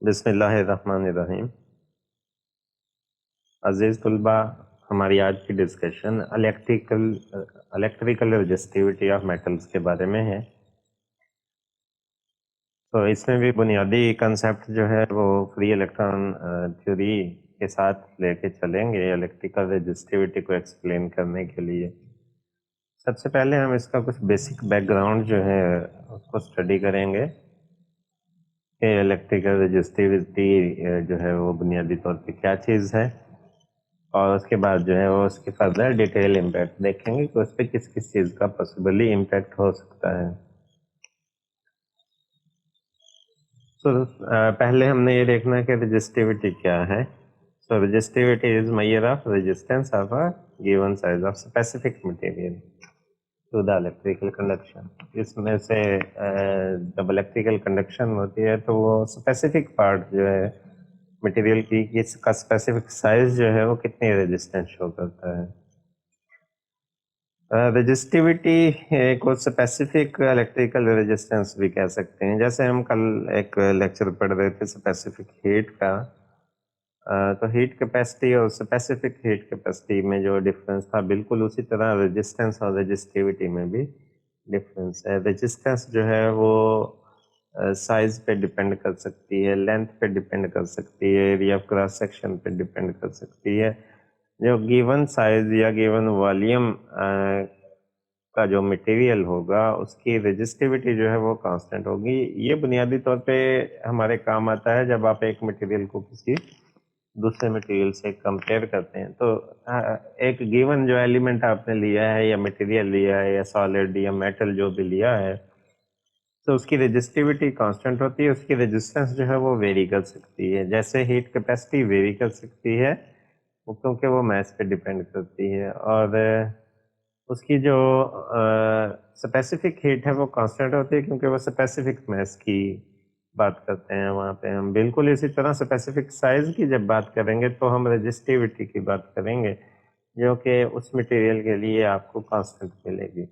बिस्मिल्लाहिर्रहमानिर्रहीम। अजीज़ तुलबा, हमारी आज की discussion electrical resistivity of metals के बारे में है। तो इसमें भी बुनियादी कंसेप्ट जो है वो फ्री इलेक्ट्रॉन थ्योरी के साथ लेके चलेंगे इलेक्ट्रिकल रजिस्टिविटी को एक्सप्लेन करने के लिए। सबसे पहले हम इसका कुछ बेसिक बैकग्राउंड जो है उसको स्टडी करेंगे कि इलेक्ट्रिकल रजिस्टिविटी जो है वो बुनियादी तौर पे क्या चीज़ है, और उसके बाद जो है वो उसके फर्दर डिटेल इम्पैक्ट देखेंगे कि उस पर किस किस चीज़ का पॉसिबली इम्पैक्ट हो सकता है। तो पहले हमने ये देखना है कि रजिस्टिविटी क्या है। So resistivity is measure of resistance of a given size of specific material to the electrical conduction. इसमें से जब इलेक्ट्रिकल कंडक्शन होती है तो वो स्पेसिफिक पार्ट जो है मटेरियल की इसका स्पेसिफिक साइज जो है वो कितनी रेजिस्टेंस शो करता है। रजिस्टिविटी को स्पेसिफिक इलेक्ट्रिकल रेजिस्टेंस भी कह सकते हैं। जैसे हम कल एक लेक्चर पढ़ रहे थे स्पेसिफिक हीट का, तो हीट कैपेसिटी और स्पेसिफिक हीट कैपेसिटी में जो डिफरेंस था, बिल्कुल उसी तरह रेजिस्टेंस और रजिस्टिविटी में भी डिफरेंस है। रेजिस्टेंस जो है वो साइज पे डिपेंड कर सकती है, लेंथ पे डिपेंड कर सकती है, एरिया ऑफ क्रॉस सेक्शन पे डिपेंड कर सकती है। जो गिवन साइज या गिवन वॉल्यूम का जो मटेरियल होगा उसकी रेजिस्टिविटी जो है वो कांस्टेंट होगी। ये बुनियादी तौर पे हमारे काम आता है जब आप एक मटेरियल को किसी दूसरे मटेरियल से कंपेयर करते हैं। तो एक गिवन जो एलिमेंट आपने लिया है या मटेरियल लिया है या सॉलिड या मेटल जो भी लिया है, तो उसकी रेजिस्टिविटी कांस्टेंट होती है, उसकी रेजिस्टेंस जो है वो वेरी कर सकती है। जैसे हीट कैपेसिटी वेरी कर सकती है वो, क्योंकि वो मास पे डिपेंड करती है, और उसकी जो स्पेसिफिक हीट है वो कांस्टेंट होती है क्योंकि वो स्पेसिफिक मास की बात करते हैं। वहाँ पे हम बिल्कुल इसी तरह स्पेसिफिक साइज की जब बात करेंगे तो हम रेजिस्टिविटी की बात करेंगे, जो कि उस मटेरियल के लिए आपको कांस्टेंट मिलेगी,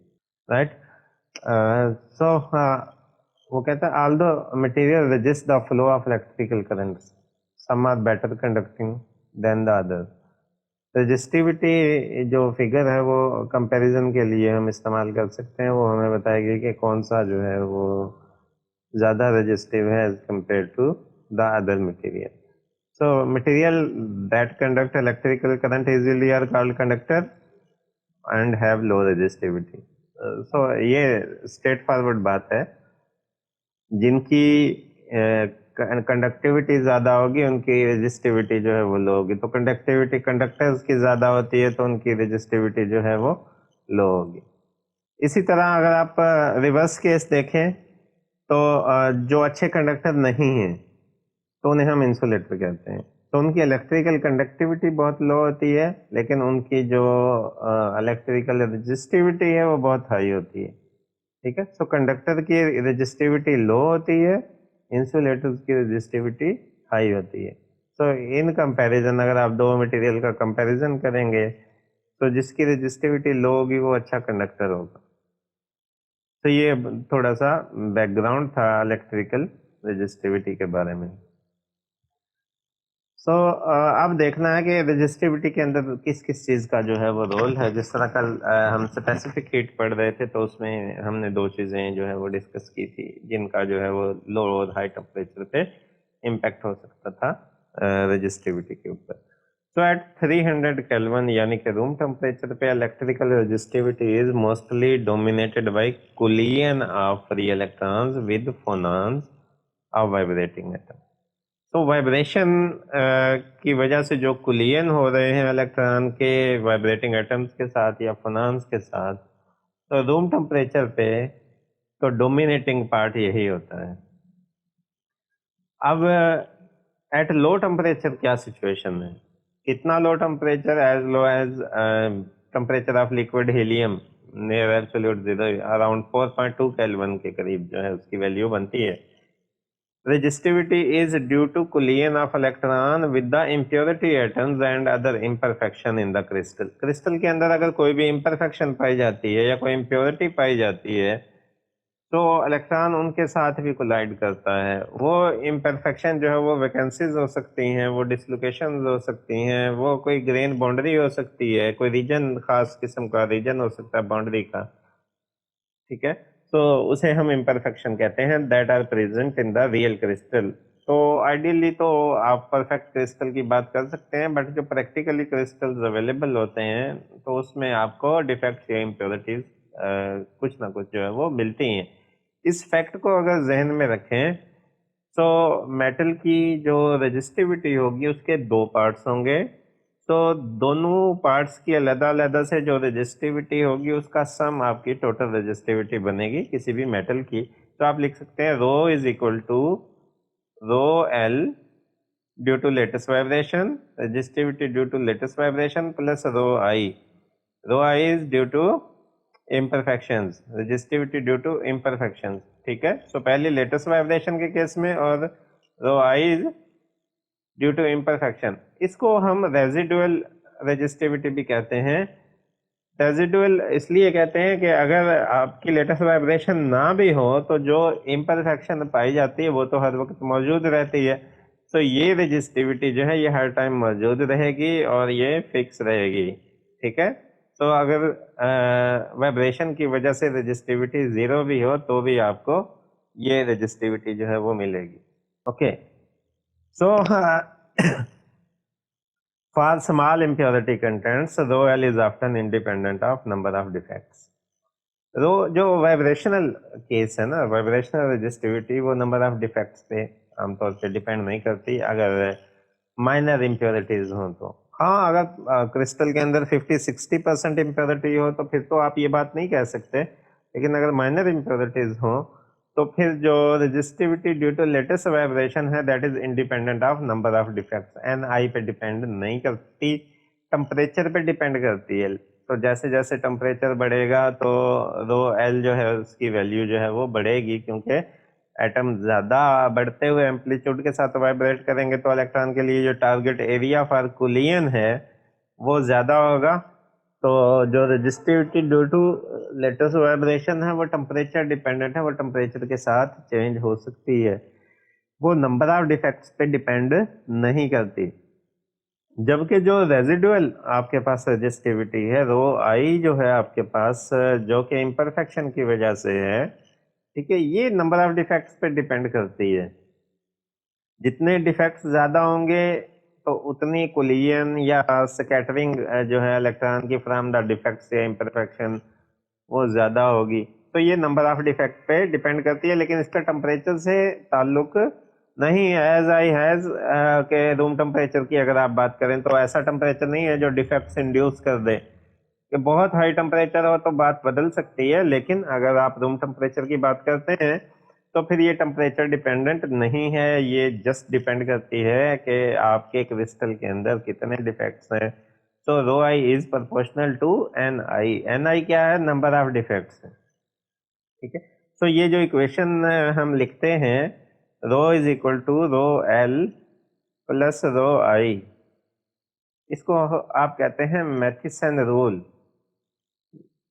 राइट। सो वो कहता है although material resist the flow of electrical currents, some are better conducting than the other. Resistivity जो फिगर है वो कंपैरिजन के लिए हम इस्तेमाल कर सकते हैं। वो हमें बताएगी कि कौन सा जो है वो ज़्यादा रजिस्टिव है as compare to the other material. So material that conduct electrical current easily are called conductor and have low resistivity. So ये स्ट्रेट फॉरवर्ड बात है। जिनकी कंडक्टिविटी ज़्यादा होगी उनकी रेजिस्टिविटी जो है वो लो होगी। तो कंडक्टिविटी कंडक्टर्स की ज़्यादा होती है तो उनकी रेजिस्टिविटी जो है वो लो होगी। इसी तरह अगर आप रिवर्स केस देखें तो जो अच्छे कंडक्टर नहीं हैं तो उन्हें हम इंसुलेटर कहते हैं। तो उनकी इलेक्ट्रिकल कंडक्टिविटी बहुत लो होती है, लेकिन उनकी जो इलेक्ट्रिकल रेजिस्टिविटी है वो बहुत हाई होती है। ठीक है, सो कंडक्टर की रेजिस्टिविटी लो होती है, इंसुलेटर्स की रेजिस्टिविटी हाई होती है। सो इन कंपैरिजन अगर आप दो मटेरियल का कंपैरिजन करेंगे तो जिसकी रेजिस्टिविटी लो होगी वो अच्छा कंडक्टर होगा। तो ये थोड़ा सा बैकग्राउंड था इलेक्ट्रिकल रेजिस्टिविटी के बारे में। सो अब देखना है कि रेजिस्टिविटी के अंदर किस किस चीज़ का जो है वो रोल है। जिस तरह कल हम स्पेसिफिक हीट पढ़ रहे थे तो उसमें हमने दो चीज़ें जो है वो डिस्कस की थी जिनका जो है वो लो और हाई टेम्परेचर पे इम्पैक्ट हो सकता था रेजिस्टिविटी के ऊपर। सो एट 300 केल्विन यानी कि रूम टेम्परेचर पे electrical resistivity is mostly dominated by collision of free electrons with phonons of vibrating atom. तो वाइब्रेशन की वजह से जो कुलियन हो रहे हैं इलेक्ट्रॉन के वाइब्रेटिंग एटम्स के साथ या फोनॉन्स के साथ, तो रूम टेम्परेचर पे तो डोमिनेटिंग पार्ट यही होता है। अब एट लो टेम्परेचर क्या सिचुएशन है? कितना low temperature? As low as temperature of liquid helium near absolute zero, around 4.2 kelvin के करीब जो है उसकी वैल्यू बनती है। Resistivity is due to collision of electron with the impurity atoms and other imperfection in the crystal. Crystal के अंदर अगर कोई भी imperfection पाई जाती है या कोई impurity पाई जाती है तो इलेक्ट्रॉन उनके साथ भी कोलाइड करता है। वो इम्परफेक्शन जो है वो वैकेंसीज हो सकती हैं, वो डिसलोकेशंस हो सकती हैं, वो कोई ग्रेन बाउंड्री हो सकती है, कोई रीजन खास किस्म का रीजन हो सकता है बाउंड्री का, ठीक है। तो उसे हम इम्परफेक्शन कहते हैं that are present in the real crystal. तो आइडियली तो आप परफेक्ट क्रिस्टल की बात कर सकते हैं, बट जो प्रैक्टिकली क्रिस्टल्स अवेलेबल होते हैं तो उसमें आपको डिफेक्ट्स या इम्प्योरिटीज कुछ ना कुछ जो है वो मिलती हैं। इस फैक्ट को अगर जहन में रखें तो मेटल की जो रेजिस्टिविटी होगी उसके दो पार्ट्स होंगे। तो दोनों पार्ट्स की अलग-अलग से जो रेजिस्टिविटी होगी उसका सम आपकी टोटल रेजिस्टिविटी बनेगी किसी भी मेटल की। तो आप लिख सकते हैं rho is equal to rho L due to lattice vibration, resistivity due to lattice vibration plus rho I. Rho I is due to imperfections, resistivity due to imperfections, ठीक है। सो पहले लेटेस्ट वाइब्रेशन के केस में और रो I is due to imperfection। इसको हम residual resistivity भी कहते हैं। रेजिडुअल इसलिए कहते हैं कि अगर आपकी लेटेस्ट वाइब्रेशन ना भी हो तो जो imperfection पाई जाती है वो तो हर वक्त मौजूद रहती है। तो ये रेजिस्टिविटी जो है ये हर टाइम मौजूद रहेगी और ये फिक्स रहेगी, ठीक है। तो अगर वाइब्रेशन की वजह से रेजिस्टिविटी ज़ीरो भी हो तो भी आपको ये रेजिस्टिविटी जो है वो मिलेगी। Okay, so for small impurity contents, rho L is often independent of number of defects। रो जो वाइब्रेशनल केस है ना, वाइब्रेशनल रेजिस्टिविटी वो नंबर ऑफ डिफेक्ट्स पे आमतौर पे डिपेंड नहीं करती अगर माइनर इम्प्योरिटीज हो तो। हाँ, अगर क्रिस्टल के अंदर 50-60% इम्प्योरिटी हो तो फिर तो आप ये बात नहीं कह सकते, लेकिन अगर माइनर इम्प्योरिटीज हो तो फिर जो resistivity due to lattice vibration है that is independent of number of defects, N I पे डिपेंड नहीं करती, टेम्परेचर पे डिपेंड करती है। तो जैसे जैसे टेम्परेचर बढ़ेगा तो रो एल जो है उसकी वैल्यू जो है वो बढ़ेगी, क्योंकि एटम ज़्यादा बढ़ते हुए एम्पलीट्यूड के साथ वाइब्रेट करेंगे तो इलेक्ट्रॉन के लिए जो टारगेट एरिया फॉर कुलियन है वो ज़्यादा होगा। तो जो resistivity due to lattice vibration है वो टेम्परेचर डिपेंडेंट है, वो टेम्परेचर के साथ चेंज हो सकती है, वो नंबर ऑफ डिफेक्ट्स पे डिपेंड नहीं करती। जबकि जो रेजिडुअल आपके पास रेजिस्टिविटी है रो आई जो है आपके पास, जो कि इम्परफेक्शन की वजह से है, ठीक है, ये नंबर ऑफ डिफेक्ट्स पे डिपेंड करती है। जितने डिफेक्ट्स ज़्यादा होंगे तो उतनी कोलिजन या स्कैटरिंग जो है इलेक्ट्रॉन की फ्रॉम द डिफेक्ट्स या इम्परफेक्शन वो ज़्यादा होगी। तो ये नंबर ऑफ डिफेक्ट पे डिपेंड करती है, लेकिन इसका टेम्परेचर से ताल्लुक नहीं है। एज आई हैज़ के रूम टेम्परेचर की अगर आप बात करें तो ऐसा टेम्परेचर नहीं है जो डिफेक्ट्स इंड्यूस कर दे। कि बहुत हाई टेम्परेचर हो तो बात बदल सकती है, लेकिन अगर आप रूम टेम्परेचर की बात करते हैं तो फिर ये टेम्परेचर डिपेंडेंट नहीं है, ये जस्ट डिपेंड करती है कि आपके क्रिस्टल के अंदर कितने डिफेक्ट्स हैं। तो rho I is proportional to N I. N I क्या है? नंबर ऑफ डिफेक्ट्स है, ठीक है। तो ये जो इक्वेशन हम लिखते हैं rho is equal to rho L plus rho I, इसको आप कहते हैं मैथिसन रूल।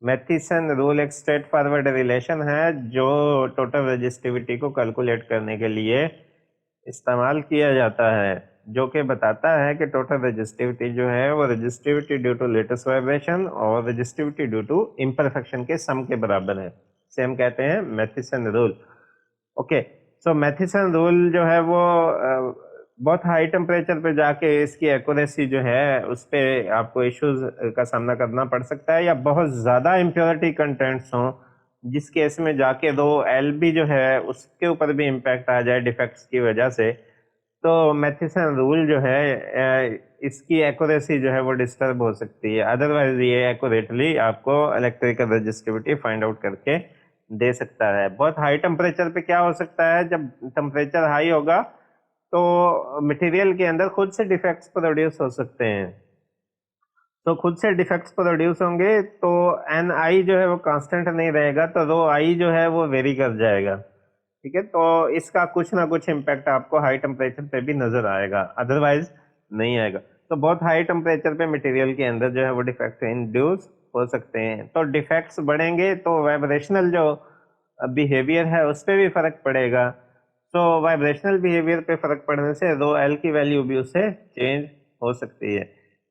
मैथिसन रूल एक स्ट्रेट फॉरवर्ड रिलेशन है जो टोटल रेजिस्टिविटी को कैलकुलेट करने के लिए इस्तेमाल किया जाता है, जो कि बताता है कि टोटल रेजिस्टिविटी जो है वो resistivity due to lattice vibration और रेजिस्टिविटी ड्यू टू इम्परफेक्शन के सम के बराबर है। इसे हम कहते हैं Matthiessen rule. Okay, so Matthiessen rule जो है वो बहुत हाई टेम्परेचर पे जाके इसकी एक्यूरेसी जो है उस पर आपको इश्यूज का सामना करना पड़ सकता है, या बहुत ज़्यादा इम्प्योरिटी कंटेंट्स हों जिस केस में जाके दो एल बी जो है उसके ऊपर भी इम्पैक्ट आ जाए डिफेक्ट्स की वजह से, तो मैथिसन रूल जो है इसकी एक्यूरेसी जो है वो डिस्टर्ब हो सकती है। अदरवाइज ये एक्यूरेटली आपको इलेक्ट्रिकल रेजिस्टिविटी फाइंड आउट करके दे सकता है। बहुत हाई टेम्परेचर पे क्या हो सकता है, जब टेम्परेचर हाई होगा तो मटेरियल के अंदर खुद से डिफेक्ट्स प्रोड्यूस हो सकते हैं। तो खुद से डिफेक्ट्स प्रोड्यूस होंगे तो एन आई जो है वो कांस्टेंट नहीं रहेगा, तो रो आई जो है वो वेरी कर जाएगा, ठीक है। तो इसका कुछ ना कुछ इम्पैक्ट आपको हाई टेम्परेचर पे भी नजर आएगा, अदरवाइज नहीं आएगा। तो बहुत हाई टेम्परेचर पे मटेरियल के अंदर जो है वो डिफेक्ट इंड्यूस हो सकते हैं। तो डिफेक्ट्स बढ़ेंगे तो वाइब्रेशनल जो बिहेवियर है उस पर भी फर्क पड़ेगा। तो वाइब्रेशनल बिहेवियर पे फर्क पड़ने से रो एल की वैल्यू भी उससे चेंज हो सकती है।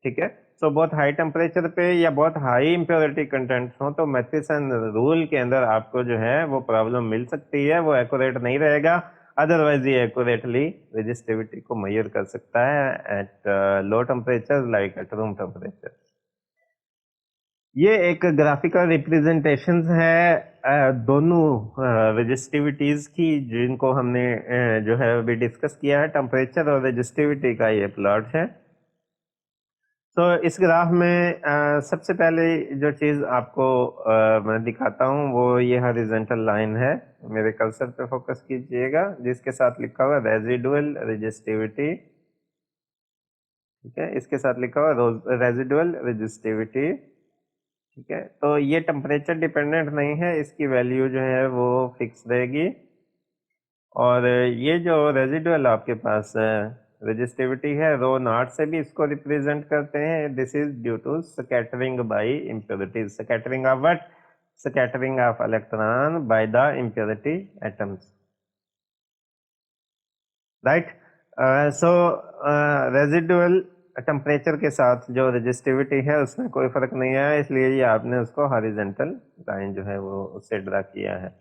ठीक है, तो बहुत हाई टेम्परेचर पे या बहुत हाई इम्प्योरिटी कंटेंट हो तो मैथेसन रूल के अंदर आपको जो है वो प्रॉब्लम मिल सकती है, वो एक्यूरेट नहीं रहेगा। अदरवाइज ये एक्यूरेटली रेजिस्टिविटी को मेजर कर सकता है eight low temperature like at room temperature. ये एक ग्राफिकल रिप्रेजेंटेशन है दोनों रेजिस्टिविटीज की, जिनको हमने जो है अभी डिस्कस किया है। टेम्परेचर और रेजिस्टिविटी का ये प्लॉट है। तो इस ग्राफ में सबसे पहले जो चीज़ आपको मैं दिखाता हूँ वो ये हॉरिजॉन्टल लाइन है। मेरे कर्सर पे फोकस कीजिएगा, जिसके साथ लिखा हुआ रेजिडुअल रेजिस्टिविटी। ठीक है, इसके साथ लिखा हुआ रेजिडुअल रेजिस्टिविटी। ठीक है, तो ये टेम्परेचर डिपेंडेंट नहीं है, इसकी वैल्यू जो है वो फिक्स रहेगी। और ये जो रेजिडुअल आपके पास रेजिस्टिविटी है, रो नॉट से भी इसको रिप्रेजेंट करते हैं। This is due to scattering by impurities. Scattering of what? Scattering of electron by the impurity atoms, right. So residual temperature के साथ जो रेजिस्टिविटी है उसमें कोई फर्क नहीं है, इसलिए ये आपने उसको हॉरिजॉन्टल लाइन जो है वो उससे ड्रा किया है।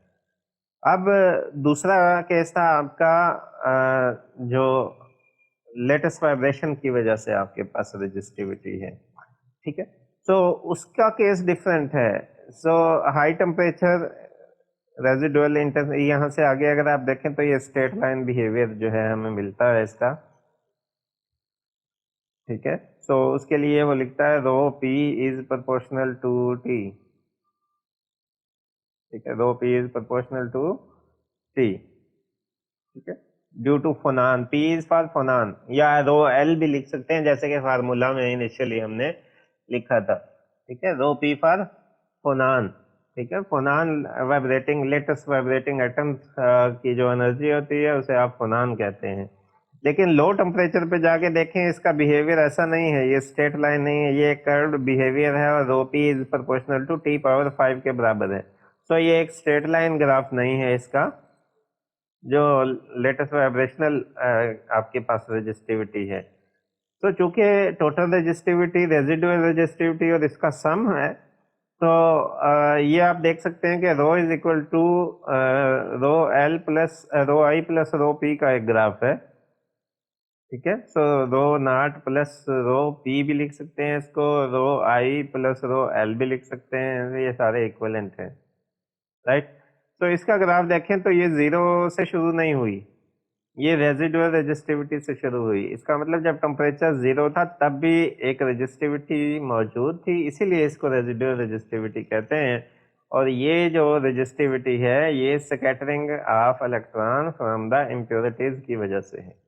अब दूसरा केस था आपका जो लेटेस्ट वाइब्रेशन की वजह से आपके पास रेजिस्टिविटी है। ठीक है, तो उसका केस डिफरेंट है। सो हाई टेम्परेचर रेजिडुअल इंटर, यहाँ से आगे अगर आप देखें तो ये स्ट्रेट लाइन बिहेवियर जो है हमें मिलता है इसका। ठीक है, सो उसके लिए वो लिखता है rho P is proportional to T. ठीक है, rho P is proportional to T. ठीक है, due to phonon, P is for phonon, या रो एल भी लिख सकते हैं जैसे कि फार्मूला में इनिशियली हमने लिखा था। ठीक है, रो पी फॉर फोनान। ठीक है, फोनान वाइब्रेटिंग लेटेस्ट वाइब्रेटिंग एटम्स की जो एनर्जी होती है उसे आप फोनान कहते हैं। लेकिन लो टेम्परेचर पे जाके देखें, इसका बिहेवियर ऐसा नहीं है, ये स्ट्रेट लाइन नहीं है, ये कर्व्ड बिहेवियर है और rho P is proportional to T power 5 के बराबर है। सो ये एक स्ट्रेट लाइन ग्राफ नहीं है इसका, जो लेटेस्ट वाइब्रेशनल आपके पास रेजिस्टिविटी है। तो चूंकि टोटल रेजिस्टिविटी, रेजिडुअल रेजिस्टिविटी और इसका सम है, तो ये आप देख सकते हैं कि rho is equal to rho L plus rho I plus rho P का एक ग्राफ है। ठीक है, so rho not plus rho P भी लिख सकते हैं इसको, रो आई प्लस रो एल भी लिख सकते हैं, ये सारे इक्विवेलेंट हैं, राइट। तो इसका ग्राफ देखें तो ये जीरो से शुरू नहीं हुई, ये रेजिडुअल रेजिस्टिविटी से शुरू हुई। इसका मतलब जब टेम्परेचर जीरो था तब भी एक रेजिस्टिविटी मौजूद थी, इसीलिए इसको रेजिडुअल रेजिस्टिविटी कहते हैं। और ये जो रेजिस्टिविटी है ये scattering of electron from the impurities की वजह से है।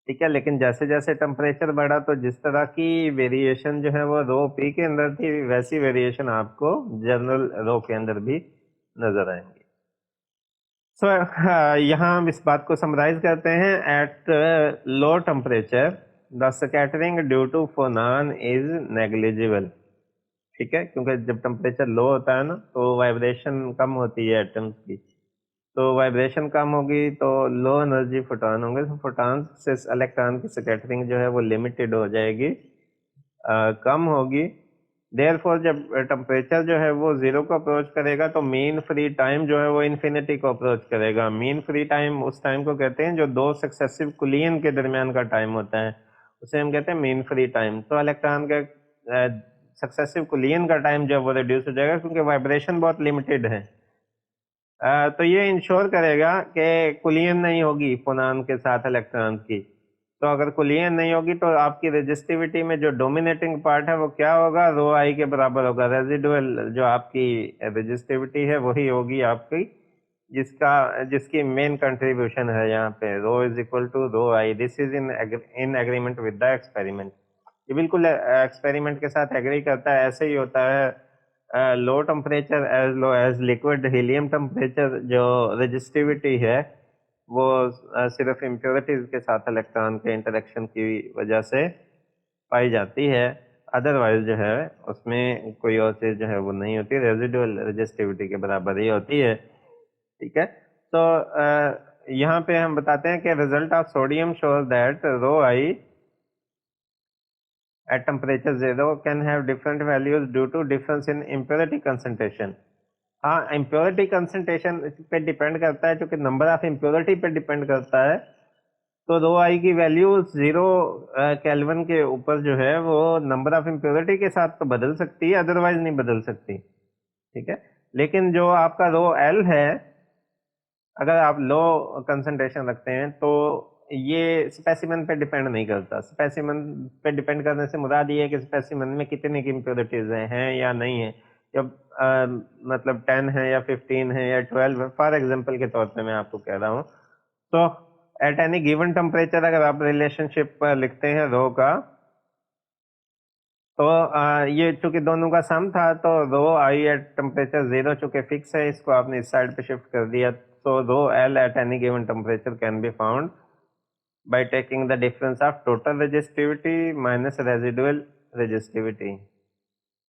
ठीक है, लेकिन जैसे जैसे टेम्परेचर बढ़ा तो जिस तरह की वेरिएशन जो है वो रो पी के अंदर थी, वैसी वेरिएशन आपको जनरल रो के अंदर भी नजर आएंगी। सो यहाँ हम इस बात को समराइज करते हैं। At low temperature the scattering due to phonon is negligible. ठीक है, क्योंकि जब टेम्परेचर लो होता है ना तो वाइब्रेशन कम होती है एटम्स की, तो वाइब्रेशन कम होगी तो लो एनर्जी फोटॉन होंगे, तो फोटॉन से इलेक्ट्रॉन की स्कैटरिंग जो है वो लिमिटेड हो जाएगी, कम होगी। देयरफॉर जब टेम्परेचर जो है वो जीरो को अप्रोच करेगा तो मीन फ्री टाइम जो है वो इन्फिनिटी को अप्रोच करेगा। मीन फ्री टाइम उस टाइम को कहते हैं जो दो सक्सेसिव कुलियन के दरमियान का टाइम होता है, उसे हम कहते हैं मीन फ्री टाइम। तो इलेक्ट्रॉन के सक्सेसिव कुलियन का टाइम जो है वो रिड्यूस हो जाएगा, क्योंकि वाइब्रेशन बहुत लिमिटेड है। तो ये इंश्योर करेगा कि कुलियन नहीं होगी फोनान के साथ इलेक्ट्रॉन की। तो अगर कुलियन नहीं होगी तो आपकी रेजिस्टिविटी में जो डोमिनेटिंग पार्ट है वो क्या होगा? रो आई के बराबर होगा। रेजिडुअल जो आपकी रेजिस्टिविटी है वही होगी आपकी, जिसकी मेन कंट्रीब्यूशन है यहाँ पे, rho is equal to rho I. This is in agreement with the experiment. ये बिल्कुल एक्सपेरिमेंट के साथ एग्री करता है, ऐसे ही होता है। Low temperature as low as liquid helium temperature जो रेजिस्टिविटी है वो सिर्फ इम्प्योरिटीज के साथ इलेक्ट्रॉन के इंटरेक्शन की वजह से पाई जाती है। अदरवाइज जो है उसमें कोई और चीज जो है वो नहीं होती, रेजिडुअल रेजिस्टिविटी के बराबर ही होती है। ठीक है, तो यहाँ पे हम बताते हैं कि result of sodium shows that rho I at temperature 0 can have different values due to difference in impurity concentration। हाँ, impurity concentration पे डिपेंड करता है, क्योंकि नंबर ऑफ impurity पे डिपेंड करता है। तो रो आई की वैल्यू 0 केल्विन के ऊपर जो है वो नंबर ऑफ impurity के साथ तो बदल सकती है, अदरवाइज नहीं बदल सकती। ठीक है, लेकिन जो आपका रो एल है, अगर आप लो कंसंट्रेशन रखते हैं तो ये स्पेसिमेन पे डिपेंड नहीं करता। स्पेसिमेन पे डिपेंड करने से मुराद ये है कि स्पेसिमेन में कितनी की इम्प्योरिटीज हैं या नहीं है, जब मतलब 10 है या 15 है या 12 है, फॉर एग्जांपल के तौर पे मैं आपको कह रहा हूँ। तो एट एनी गिवन टेम्परेचर अगर आप रिलेशनशिप लिखते हैं रो का, तो ये चूंकि दोनों का सम था, तो रो आई एट टेम्परेचर 0 चूंकि फिक्स है, इसको आपने इस साइड पे शिफ्ट कर दिया। तो रो L at any given temperature can be found by taking the difference of total resistivity minus residual resistivity.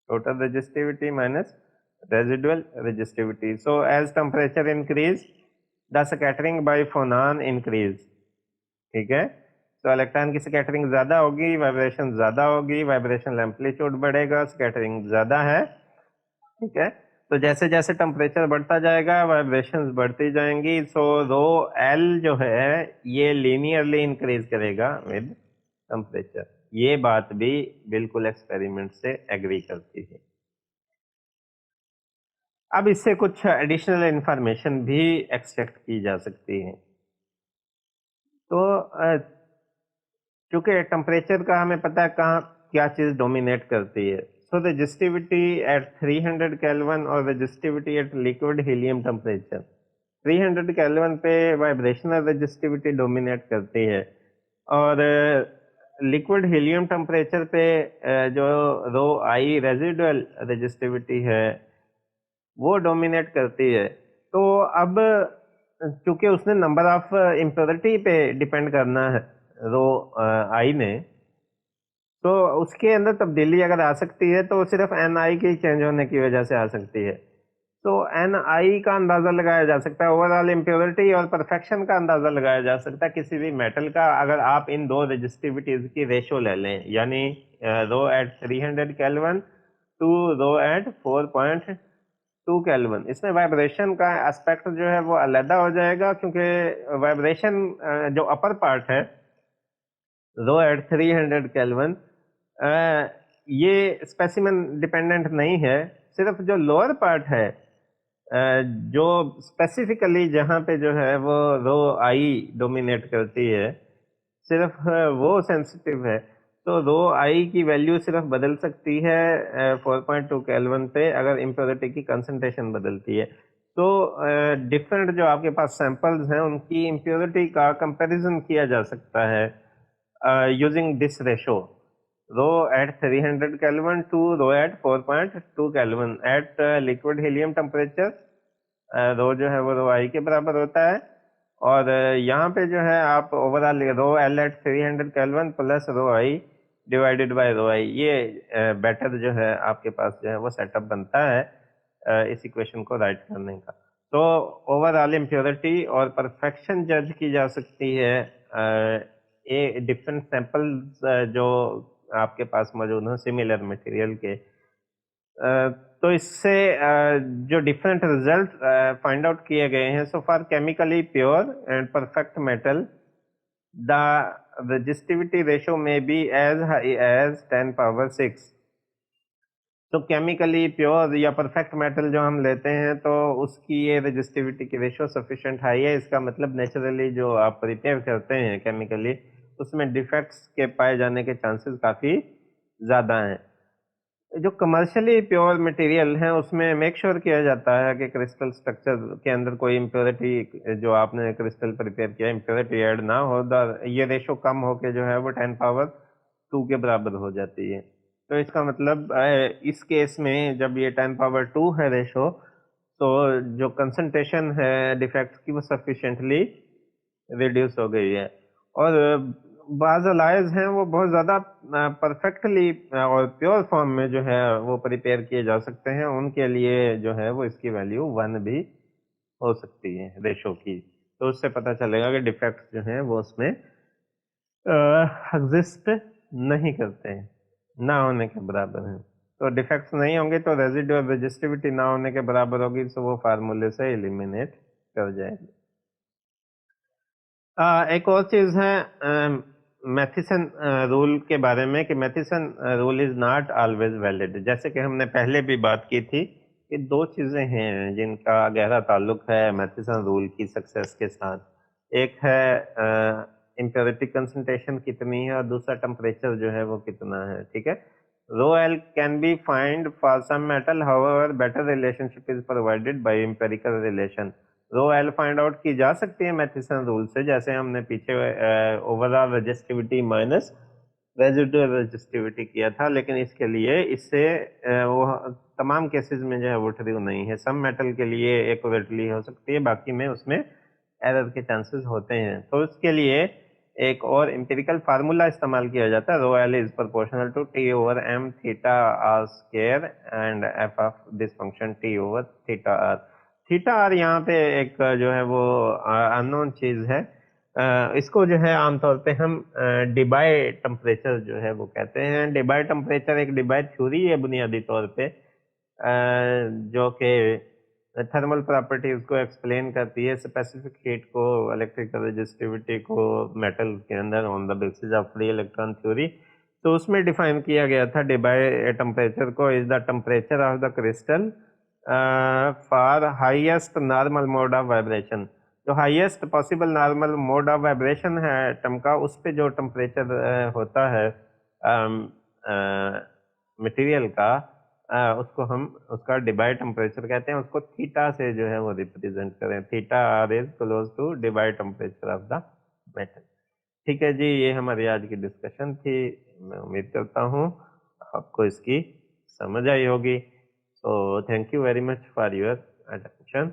Total resistivity minus residual resistivity. So as temperature increase, the scattering by phonon increase। ठीक है, तो electron की scattering ज्यादा होगी, vibration ज्यादा होगी, vibrational amplitude बढ़ेगा, scattering ज्यादा है। ठीक है, तो जैसे जैसे टेम्परेचर बढ़ता जाएगा वाइब्रेशंस बढ़ती जाएंगी। सो रो एल जो है ये लीनियरली इंक्रीज करेगा विद टेम्परेचर। ये बात भी बिल्कुल एक्सपेरिमेंट से एग्री करती है। अब इससे कुछ एडिशनल इंफॉर्मेशन भी एक्सट्रैक्ट की जा सकती है। तो क्योंकि टेम्परेचर का हमें पता है कहाँ क्या चीज डोमिनेट करती है। सो रेजिस्टिविटी एट 300 केल्विन और resistivity eight liquid helium temperature. 300 kelvin पे वाइब्रेशनल रेजिस्टिविटी डोमिनेट करती है, और लिक्विड हीलियम टेम्परेचर पे जो रो आई रेजिडुअल रेजिस्टिविटी है वो डोमिनेट करती है। तो अब चूंकि उसने नंबर ऑफ इम्प्योरिटी पे डिपेंड करना है रो आई ने, तो उसके अंदर तब्दीली अगर आ सकती है तो सिर्फ एन आई के चेंज होने की वजह से आ सकती है। तो एन आई का अंदाजा लगाया जा सकता है, ओवरऑल इम्प्योरिटी और परफेक्शन का अंदाजा लगाया जा सकता है किसी भी मेटल का, अगर आप इन दो रेजिस्टिविटीज की रेशो ले लें, यानी rho at 300 kelvin to rho at 4.2 kelvin. इसमें वाइब्रेशन का एस्पेक्ट जो है वो अलग हो जाएगा, क्योंकि वाइब्रेशन जो अपर पार्ट है रो एट 300 केल्विन ये स्पेसिमेन डिपेंडेंट नहीं है। सिर्फ जो लोअर पार्ट है जो स्पेसिफिकली जहाँ पे जो है वो रो आई डोमिनेट करती है, सिर्फ वो सेंसिटिव है। तो रो आई की वैल्यू सिर्फ बदल सकती है 4.2 केल्विन पे, अगर इम्प्योरिटी की कंसंट्रेशन बदलती है। तो डिफरेंट जो आपके पास सैंपल्स हैं उनकी इम्प्योरिटी का कंपैरिजन किया जा सकता है using this ratio, rho at 300 Kelvin to rho at 4.2 Kelvin at liquid helium temperature। रो जो है वो रो आई के बराबर होता है, और यहाँ पे जो है आप overall rho L at 300 kelvin plus rho I divided by rho I, ये बेटर जो है आपके पास जो है वो सेटअप बनता है इस इक्वेशन को राइट करने का। तो ओवरऑल इम्प्योरिटी और परफेक्शन जज की जा सकती है ये डिफरेंट सैंपल्स जो आपके पास मौजूद हो सिमिलर मटेरियल के। तो इससे जो डिफरेंट रिजल्ट फाइंड आउट किए गए हैं, so for chemically pure and perfect metal the resistivity ratio may be as high as 10 power 6। तो केमिकली प्योर या परफेक्ट मेटल जो हम लेते हैं तो उसकी ये रेजिस्टिविटी की रेशो सफिशिएंट हाई है। इसका मतलब नेचुरली जो आप प्रिपेयर करते हैं केमिकली उसमें डिफेक्ट्स के पाए जाने के चांसेस काफ़ी ज़्यादा हैं। जो कमर्शियली प्योर मटेरियल है उसमें मेक श्योर किया जाता है कि क्रिस्टल स्ट्रक्चर के अंदर कोई इम्प्योरिटी, जो आपने क्रिस्टल प्रिपेयर किया इम्प्योरिटी ऐड ना हो, ये रेशो कम होके जो है वो 10 पावर 2 के बराबर हो जाती है। तो इसका मतलब इस केस में जब ये 10 पावर 2 है रेशो, तो जो कंसंट्रेशन है डिफेक्ट्स की वो सफिशिएंटली रिड्यूस हो गई है। और बाज़ अलाइज़ हैं वो बहुत ज़्यादा परफेक्टली और प्योर फॉर्म में जो है वो प्रिपेयर किए जा सकते हैं, उनके लिए जो है वो इसकी वैल्यू 1 भी हो सकती है रेशो की। तो उससे पता चलेगा कि डिफेक्ट्स जो हैं वो उसमें एग्ज़िस्ट नहीं करते हैं, ना होने के बराबर हैं। तो डिफेक्ट्स नहीं होंगे तो रेज़िड्यूअल रेज़िस्टिविटी ना होने के बराबर होगी, सो वो फ़ॉर्मूले से एलिमिनेट कर जाएगी। एक और चीज़ है मैथिसन रूल के बारे में कि Matthiessen rule is not always valid. जैसे कि हमने पहले भी बात की थी कि 2 चीज़ें हैं जिनका गहरा ताल्लुक है मैथिसन रूल की सक्सेस के साथ। एक है इम्प्योरिटी कंसंट्रेशन कितनी है और दूसरा टेम्परेचर जो है वो कितना है, ठीक है? Rho L can be find for some metal, however, better relationship is provided by empirical relation. Rho L find out की जा सकती है मैथिसन रूल से, जैसे हमने पीछे overall resistivity minus residual resistivity किया था, लेकिन इसके लिए इससे वो तमाम केसेस में जो है वो ट्रू नहीं है। सम मेटल के लिए एक्यूरेटली हो सकती है, बाकी में उसमें एरर के चांसेस होते हैं। तो उसके लिए एक और एम्पिरिकल फार्मूला इस्तेमाल किया जाता है, rho L is proportional to T over M theta R square and F of this function T over theta R. Theta R यहाँ पे एक जो है वो अननोन चीज है। इसको जो है आमतौर पे हम डिबाई टेम्परेचर जो है वो कहते हैं। डिबाई टेम्परेचर एक डिबाई थ्योरी है बुनियादी तौर पे, जो कि थर्मल प्रॉपर्टीज को एक्सप्लेन करती है, स्पेसिफिक हीट को, इलेक्ट्रिकल रेजिस्टिविटी को मेटल के अंदर on the basis of free electron theory. तो उसमें डिफाइन किया गया था डिबाई टेम्परेचर को is the temperature of the crystal for highest normal mode of vibration. जो highest possible normal mode of vibration है एटम का, उस पे जो टेम्परेचर होता है मटेरियल का, उसको हम उसका डिबाई टेम्परेचर कहते हैं। उसको थीटा से जो है वो रिप्रेजेंट करें, theta R is close to Debye temperature of the metal. ठीक है जी, ये हमारी आज की डिस्कशन थी। मैं उम्मीद करता हूँ आपको इसकी समझ आई होगी। So thank you very much for your attention.